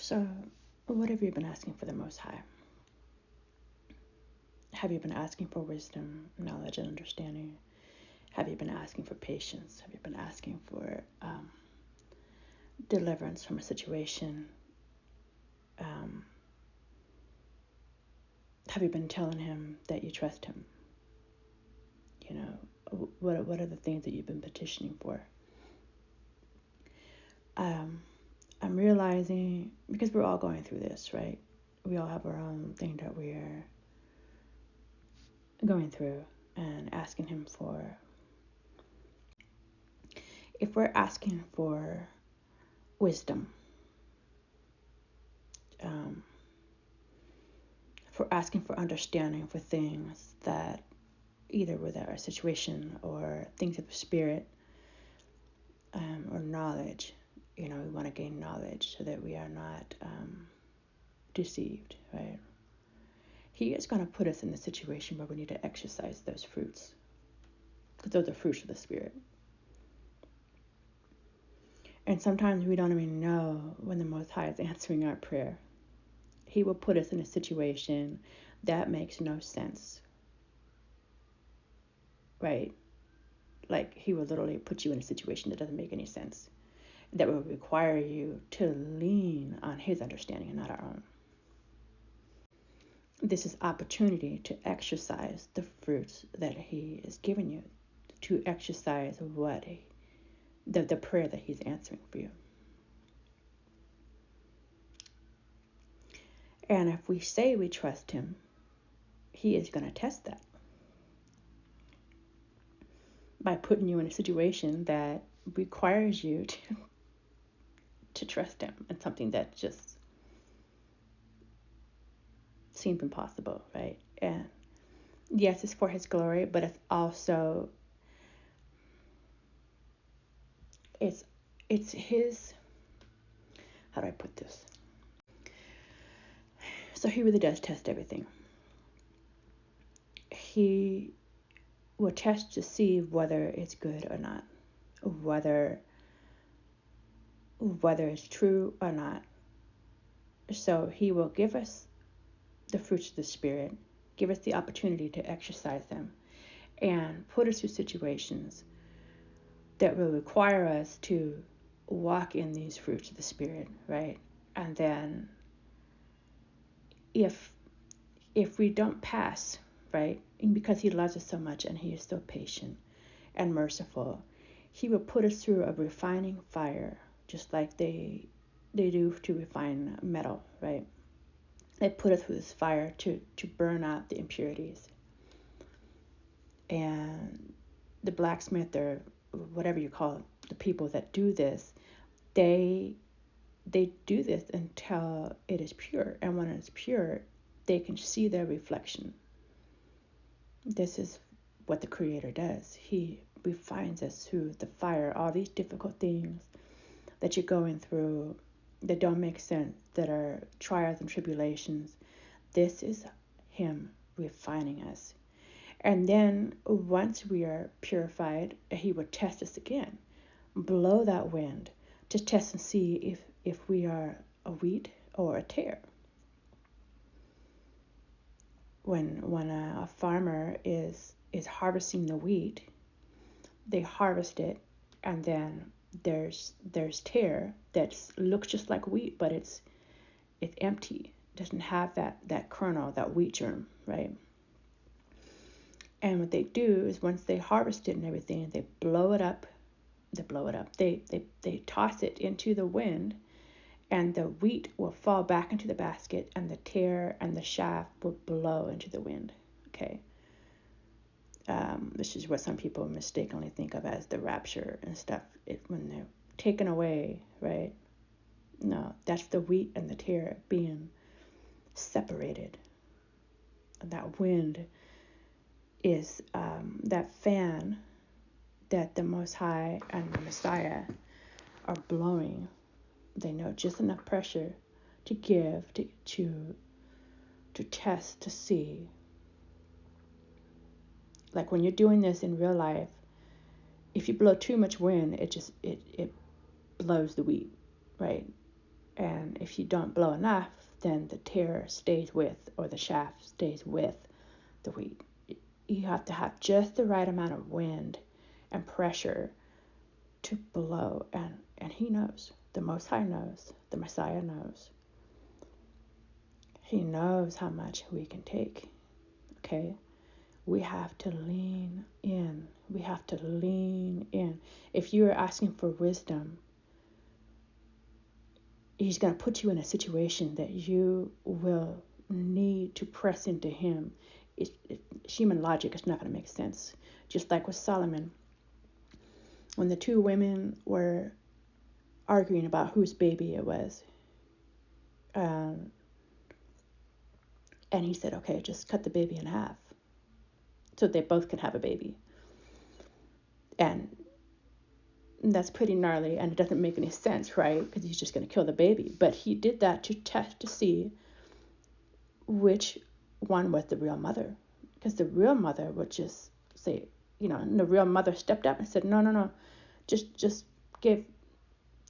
So, what have you been asking for the Most High? Have you been asking for wisdom, knowledge, and understanding? Have you been asking for patience? Have you been asking for deliverance from a situation? Have you been telling him that you trust him? You know, what are the things that you've been petitioning for? I'm realizing, because we're all going through this, right? We all have our own thing that we're going through and asking him for. If we're asking for wisdom, if we're asking for understanding for things that either with our situation or things of the spirit, or knowledge, we want to gain knowledge so that we are not deceived, right? He is going to put us in a situation where we need to exercise those fruits, because those are fruits of the Spirit. And sometimes we don't even know when the Most High is answering our prayer. He will put us in a situation that makes no sense, right? Like, he will literally put you in a situation that doesn't make any sense, that will require you to lean on his understanding and not our own. This is opportunity to exercise the fruits that he has given you, to exercise the prayer that he's answering for you. And if we say we trust him, he is going to test that by putting you in a situation that requires you to trust him in something that just seems impossible, right? And yes, it's for his glory, but it's also it's his, how do I put this? So he really does test everything. He will test to see whether it's good or not, whether it's true or not. So he will give us the fruits of the Spirit, give us the opportunity to exercise them, and put us through situations that will require us to walk in these fruits of the Spirit, right? And then if we don't pass, right, because he loves us so much and he is so patient and merciful, he will put us through a refining fire, just like they do to refine metal, right? They put us through this fire to burn out the impurities. And the blacksmith, or whatever you call it, the people that do this, they do this until it is pure. And when it's pure, they can see their reflection. This is what the Creator does. He refines us through the fire, all these difficult things that you're going through that don't make sense, that are trials and tribulations. This is him refining us. And then once we are purified, he will test us again. Blow that wind to test and see if we are a wheat or a tare. When a farmer is harvesting the wheat, they harvest it, and then there's tare that looks just like wheat, but it's empty. It doesn't have that kernel, that wheat germ, right? And what they do is, once they harvest it and everything, they blow it up. They toss it into the wind, and the wheat will fall back into the basket, and the tare and the chaff will blow into the wind. Okay. This is what some people mistakenly think of as the rapture and stuff. When they're taken away, right? No, that's the wheat and the tare being separated. And that wind is that fan that the Most High and the Messiah are blowing. They know just enough pressure to give, to test, to see. Like when you're doing this in real life, if you blow too much wind, it blows the wheat, right? And if you don't blow enough, then the tear stays with, or the shaft stays with the wheat. You have to have just the right amount of wind and pressure to blow. And he knows. The Most High knows. The Messiah knows. He knows how much we can take. Okay? We have to lean in. We have to lean in. If you are asking for wisdom, he's going to put you in a situation that you will need to press into him. Human logic is not going to make sense. Just like with Solomon, when the two women were arguing about whose baby it was, and he said, okay, just cut the baby in half so they both can have a baby. And that's pretty gnarly, and it doesn't make any sense, right? Because he's just going to kill the baby. But he did that to test to see which one was the real mother. Because the real mother would just say, and the real mother stepped up and said, no, just give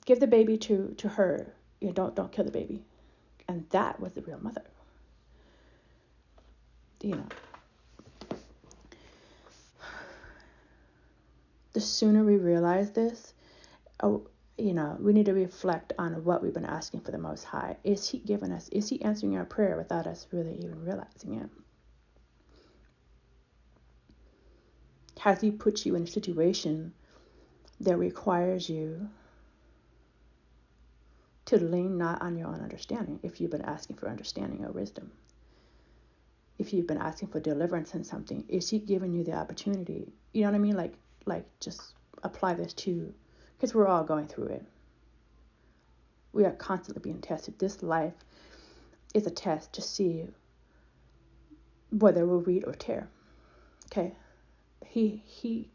the baby to her. Don't kill the baby. And that was the real mother. The sooner we realize this, we need to reflect on what we've been asking for the Most High. Is he answering our prayer without us really even realizing it? Has he put you in a situation that requires you to lean not on your own understanding, if you've been asking for understanding or wisdom? If you've been asking for deliverance in something, is he giving you the opportunity? You know what I mean? Like just apply this to, because we're all going through it. We are constantly being tested. This life is a test to see whether we'll read or tear. Okay? He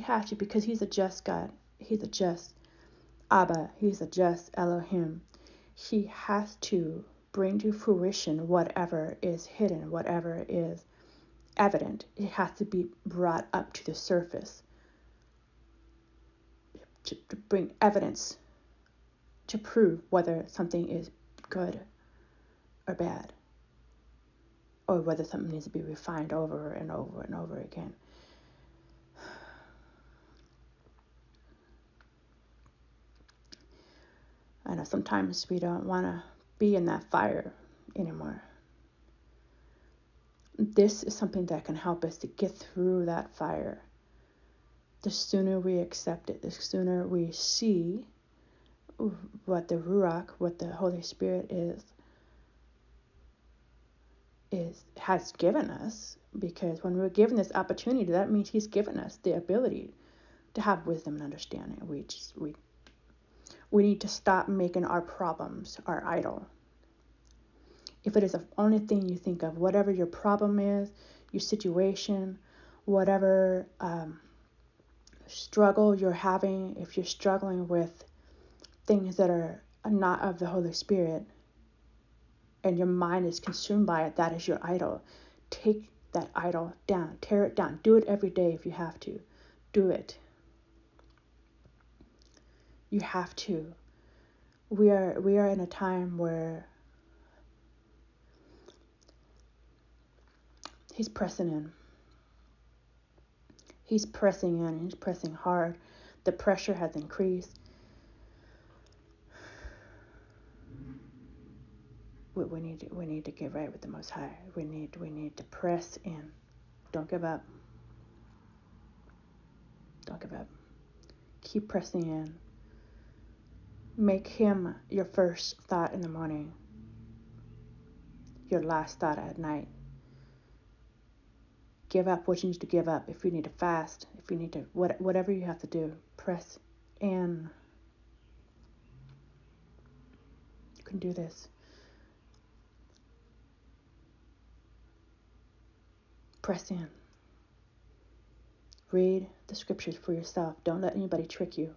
has you, because he's a just God. He's a just Abba. He's a just Elohim. He has to bring to fruition whatever is hidden, whatever is evident. It has to be brought up to the surface to bring evidence to prove whether something is good or bad, or whether something needs to be refined over and over and over again. I know sometimes we don't want to be in that fire anymore. This is something that can help us to get through that fire. The sooner we accept it, the sooner we see what the Ruach, what the Holy Spirit has given us. Because when we're given this opportunity, that means he's given us the ability to have wisdom and understanding. We need to stop making our problems our idol. If it is the only thing you think of, whatever your problem is, your situation, whatever struggle you're having, if you're struggling with things that are not of the Holy Spirit and your mind is consumed by it, that is your idol. Take that idol down. Tear it down. Do it every day if you have to. Do it. You have to. We are in a time where he's pressing in. He's pressing in. He's pressing hard. The pressure has increased. We need to get right with the Most High. We need to press in. Don't give up. Don't give up. Keep pressing in. Make him your first thought in the morning, your last thought at night. Give up what you need to give up. If you need to fast, if you need to, whatever you have to do, press in. You can do this. Press in. Read the scriptures for yourself. Don't let anybody trick you.